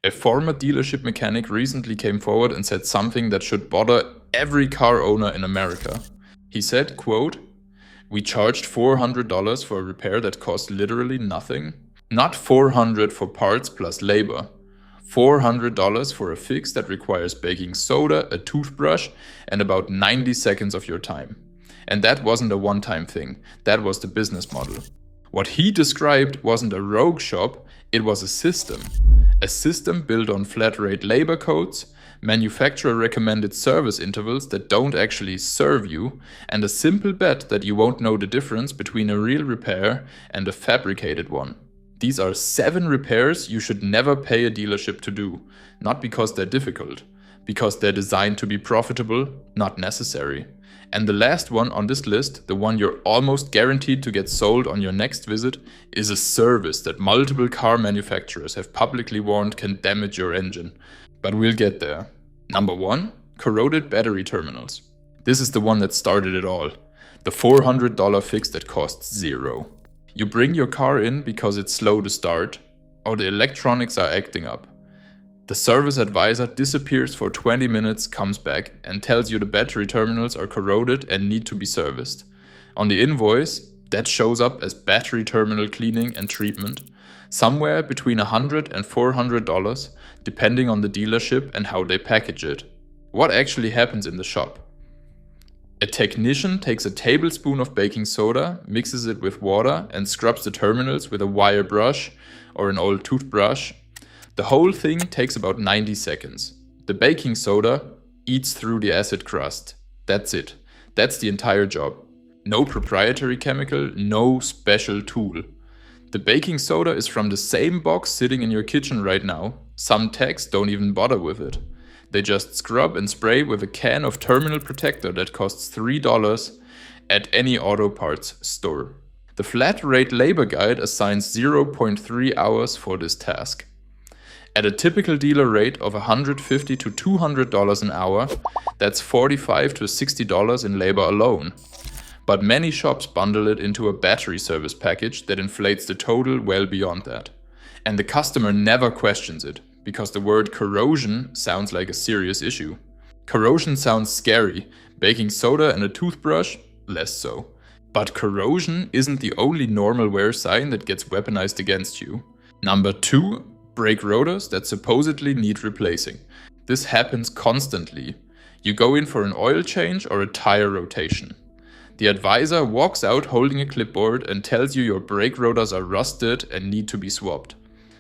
A former dealership mechanic recently came forward and said something that should bother every car owner in America. He said, quote, "We charged $400 for a repair that cost literally nothing. Not $400 for parts plus labor. $400 for a fix that requires baking soda, a toothbrush, and about 90 seconds of your time. And that wasn't a one-time thing, that was the business model." What he described wasn't a rogue shop, it was a system. A system built on flat-rate labor codes, manufacturer-recommended service intervals that don't actually serve you, and a simple bet that you won't know the difference between a real repair and a fabricated one. These are 7 repairs you should never pay a dealership to do, not because they're difficult, because they're designed to be profitable, not necessary. And the last one on this list, the one you're almost guaranteed to get sold on your next visit, is a service that multiple car manufacturers have publicly warned can damage your engine. But we'll get there. Number 1, corroded battery terminals. This is the one that started it all. The $400 fix that costs $0. You bring your car in because it's slow to start, or the electronics are acting up. The service advisor disappears for 20 minutes, comes back, and tells you the battery terminals are corroded and need to be serviced. On the invoice, that shows up as battery terminal cleaning and treatment, somewhere between $100 and $400, depending on the dealership and how they package it. What actually happens in the shop? A technician takes a tablespoon of baking soda, mixes it with water, and scrubs the terminals with a wire brush or an old toothbrush. The whole thing takes about 90 seconds. The baking soda eats through the acid crust. That's it. That's the entire job. No proprietary chemical, no special tool. The baking soda is from the same box sitting in your kitchen right now. Some techs don't even bother with it. They just scrub and spray with a can of terminal protector that costs $3 at any auto parts store. The flat rate labor guide assigns 0.3 hours for this task. At a typical dealer rate of $150 to $200 an hour, that's $45 to $60 in labor alone. But many shops bundle it into a battery service package that inflates the total well beyond that. And the customer never questions it, because the word corrosion sounds like a serious issue. Corrosion sounds scary, baking soda and a toothbrush, less so. But corrosion isn't the only normal wear sign that gets weaponized against you. Number 2, brake rotors that supposedly need replacing. This happens constantly. You go in for an oil change or a tire rotation. The advisor walks out holding a clipboard and tells you your brake rotors are rusted and need to be swapped.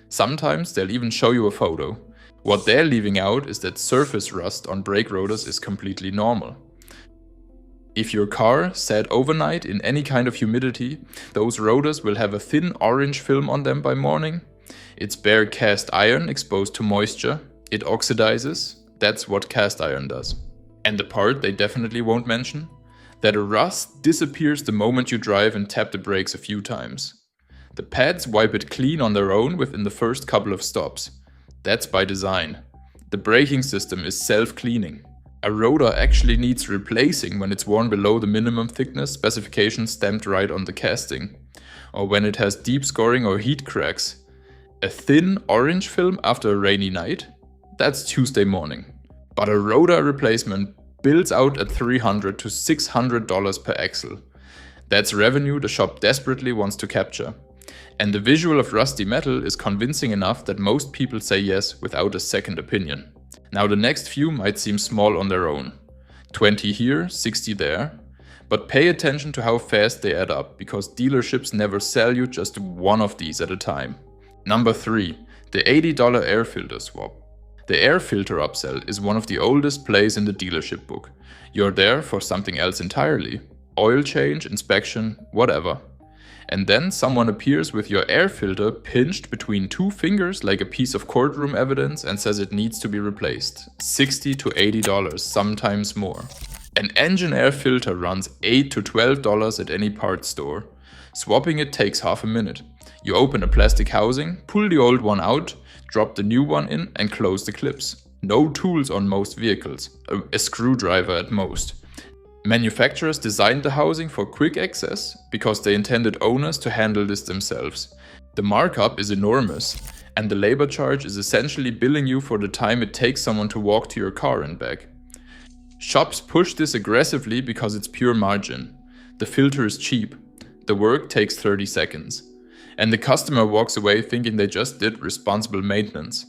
Sometimes they'll even show you a photo. What they're leaving out is that surface rust on brake rotors is completely normal. If your car sat overnight in any kind of humidity, those rotors will have a thin orange film on them by morning. It's bare cast iron exposed to moisture. It oxidizes. That's what cast iron does. And the part they definitely won't mention? That a rust disappears the moment you drive and tap the brakes a few times. The pads wipe it clean on their own within the first couple of stops. That's by design. The braking system is self-cleaning. A rotor actually needs replacing when it's worn below the minimum thickness specification stamped right on the casting, or when it has deep scoring or heat cracks. A thin orange film after a rainy night? That's Tuesday morning. But a rotor replacement bills out at $300 to $600 per axle. That's revenue the shop desperately wants to capture. And the visual of rusty metal is convincing enough that most people say yes without a second opinion. Now the next few might seem small on their own. 20 here, 60 there. But pay attention to how fast they add up, because dealerships never sell you just one of these at a time. Number 3, the $80 air filter swap. The air filter upsell is one of the oldest plays in the dealership book. You're there for something else entirely. Oil change, inspection, whatever. And then someone appears with your air filter pinched between 2 fingers like a piece of courtroom evidence and says it needs to be replaced. $60 to $80, sometimes more. An engine air filter runs $8 to $12 at any parts store. Swapping it takes half a minute. You open a plastic housing, pull the old one out, drop the new one in and close the clips. No tools on most vehicles, a screwdriver at most. Manufacturers designed the housing for quick access because they intended owners to handle this themselves. The markup is enormous. And the labor charge is essentially billing you for the time it takes someone to walk to your car and back. Shops push this aggressively because it's pure margin. The filter is cheap. The work takes 30 seconds. And the customer walks away thinking they just did responsible maintenance.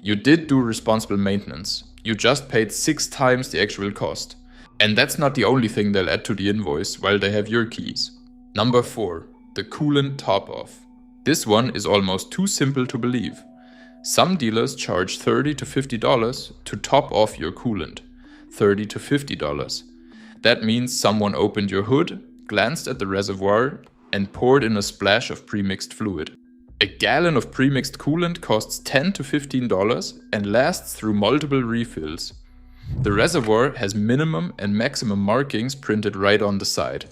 You did do responsible maintenance. You just paid 6 times the actual cost. And that's not the only thing they'll add to the invoice while they have your keys. Number 4. The coolant top-off. This one is almost too simple to believe. Some dealers charge $30 to $50 to top off your coolant. $30 to $50. That means someone opened your hood, glanced at the reservoir, and poured in a splash of premixed fluid. A gallon of premixed coolant costs $10 to $15 and lasts through multiple refills. The reservoir has minimum and maximum markings printed right on the side.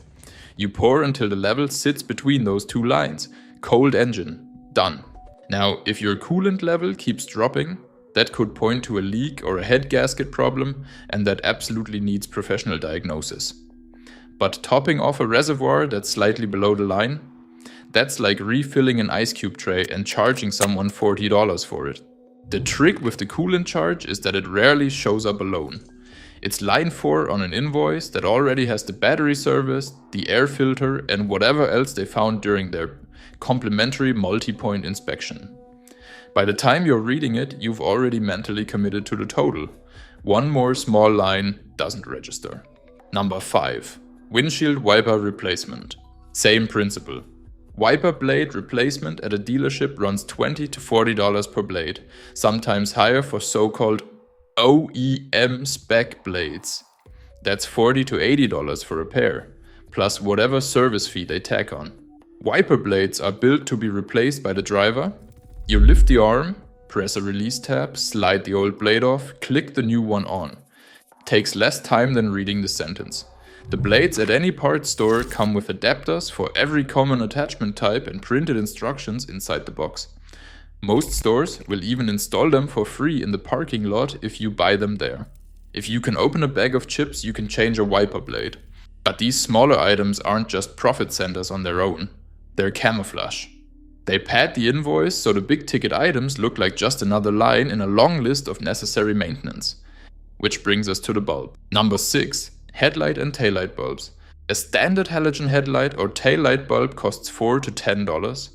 You pour until the level sits between those two lines. Cold engine. Done. Now, if your coolant level keeps dropping, that could point to a leak or a head gasket problem, and that absolutely needs professional diagnosis. But topping off a reservoir that's slightly below the line, that's like refilling an ice cube tray and charging someone $40 for it. The trick with the coolant charge is that it rarely shows up alone. It's line 4 on an invoice that already has the battery service, the air filter, and whatever else they found during their complimentary multi-point inspection. By the time you're reading it, you've already mentally committed to the total. One more small line doesn't register. Number 5. Windshield wiper replacement. Same principle. Wiper blade replacement at a dealership runs $20 to $40 per blade, sometimes higher for so-called OEM spec blades. That's $40 to $80 for a pair, plus whatever service fee they tack on. Wiper blades are built to be replaced by the driver. You lift the arm, press a release tab, slide the old blade off, click the new one on. Takes less time than reading the sentence. The blades at any parts store come with adapters for every common attachment type and printed instructions inside the box. Most stores will even install them for free in the parking lot if you buy them there. If you can open a bag of chips, you can change a wiper blade. But these smaller items aren't just profit centers on their own. They're camouflage. They pad the invoice so the big ticket items look like just another line in a long list of necessary maintenance. Which brings us to the bulb. Number 6. Headlight and taillight bulbs. A standard halogen headlight or taillight bulb costs $4 to $10.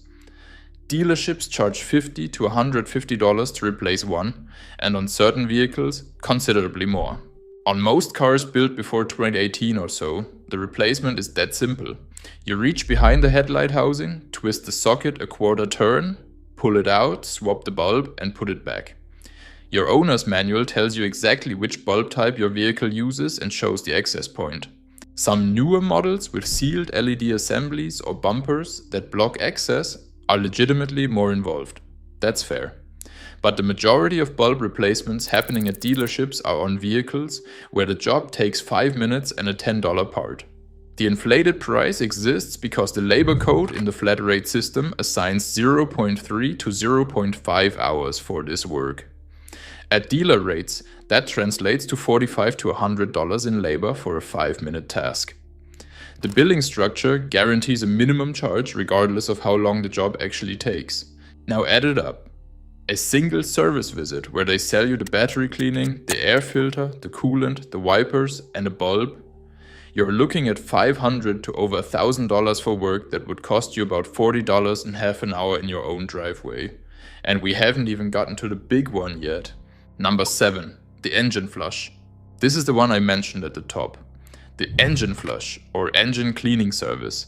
Dealerships charge $50 to $150 to replace one, and on certain vehicles, considerably more. On most cars built before 2018 or so, the replacement is that simple. You reach behind the headlight housing, twist the socket a quarter turn, pull it out, swap the bulb, and put it back. Your owner's manual tells you exactly which bulb type your vehicle uses and shows the access point. Some newer models with sealed LED assemblies or bumpers that block access are legitimately more involved. That's fair. But the majority of bulb replacements happening at dealerships are on vehicles where the job takes 5 minutes and a $10 part. The inflated price exists because the labor code in the flat rate system assigns 0.3 to 0.5 hours for this work. At dealer rates, that translates to $45 to $100 in labor for a 5-minute task. The billing structure guarantees a minimum charge regardless of how long the job actually takes. Now add it up. A single service visit where they sell you the battery cleaning, the air filter, the coolant, the wipers, and a bulb. You're looking at $500 to over $1,000 for work that would cost you about $40 in half an hour in your own driveway. And we haven't even gotten to the big one yet. Number 7. The engine flush. This is the one I mentioned at the top. The engine flush or engine cleaning service.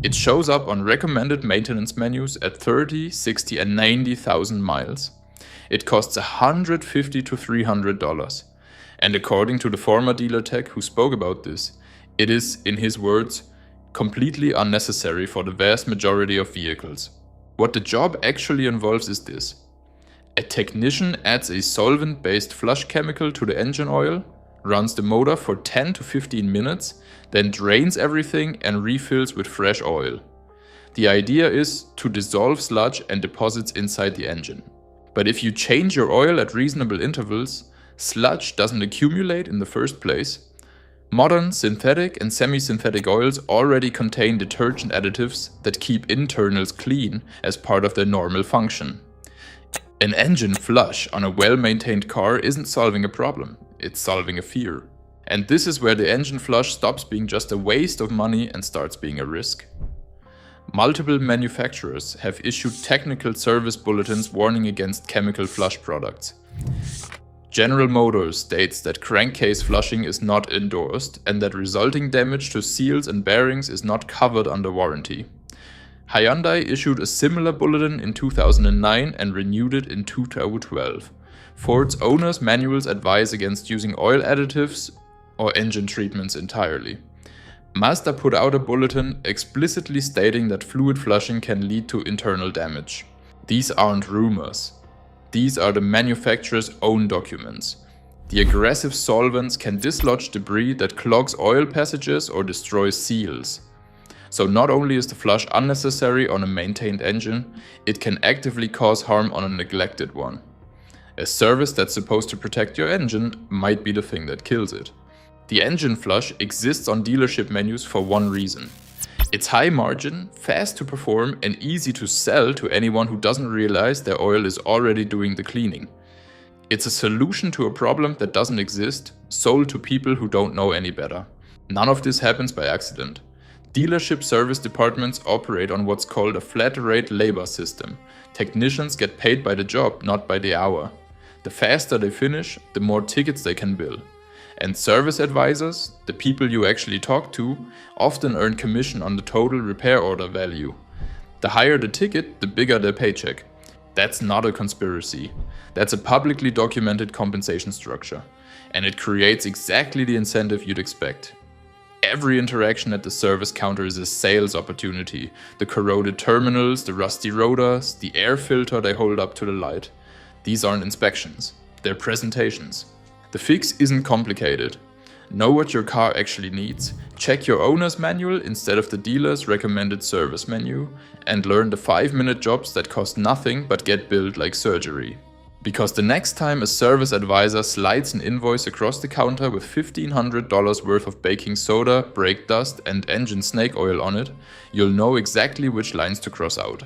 It shows up on recommended maintenance menus at 30, 60 and 90,000 miles. It costs $150 to $300. And according to the former dealer tech who spoke about this, it is, in his words, completely unnecessary for the vast majority of vehicles. What the job actually involves is this. A technician adds a solvent-based flush chemical to the engine oil, runs the motor for 10 to 15 minutes, then drains everything and refills with fresh oil. The idea is to dissolve sludge and deposits inside the engine. But if you change your oil at reasonable intervals, sludge doesn't accumulate in the first place. Modern synthetic and semi-synthetic oils already contain detergent additives that keep internals clean as part of their normal function. An engine flush on a well-maintained car isn't solving a problem, it's solving a fear. And this is where the engine flush stops being just a waste of money and starts being a risk. Multiple manufacturers have issued technical service bulletins warning against chemical flush products. General Motors states that crankcase flushing is not endorsed and that resulting damage to seals and bearings is not covered under warranty. Hyundai issued a similar bulletin in 2009 and renewed it in 2012. Ford's owner's manuals advise against using oil additives or engine treatments entirely. Mazda put out a bulletin explicitly stating that fluid flushing can lead to internal damage. These aren't rumors. These are the manufacturer's own documents. The aggressive solvents can dislodge debris that clogs oil passages or destroys seals. So not only is the flush unnecessary on a maintained engine, it can actively cause harm on a neglected one. A service that's supposed to protect your engine might be the thing that kills it. The engine flush exists on dealership menus for one reason. It's high margin, fast to perform, and easy to sell to anyone who doesn't realize their oil is already doing the cleaning. It's a solution to a problem that doesn't exist, sold to people who don't know any better. None of this happens by accident. Dealership service departments operate on what's called a flat rate labor system. Technicians get paid by the job, not by the hour. The faster they finish, the more tickets they can bill. And service advisors, the people you actually talk to, often earn commission on the total repair order value. The higher the ticket, the bigger their paycheck. That's not a conspiracy. That's a publicly documented compensation structure. And it creates exactly the incentive you'd expect. Every interaction at the service counter is a sales opportunity. The corroded terminals, the rusty rotors, the air filter they hold up to the light. These aren't inspections, they're presentations. The fix isn't complicated. Know what your car actually needs, check your owner's manual instead of the dealer's recommended service menu, and learn the 5-minute jobs that cost nothing but get billed like surgery. Because the next time a service advisor slides an invoice across the counter with $1,500 worth of baking soda, brake dust, and engine snake oil on it, you'll know exactly which lines to cross out.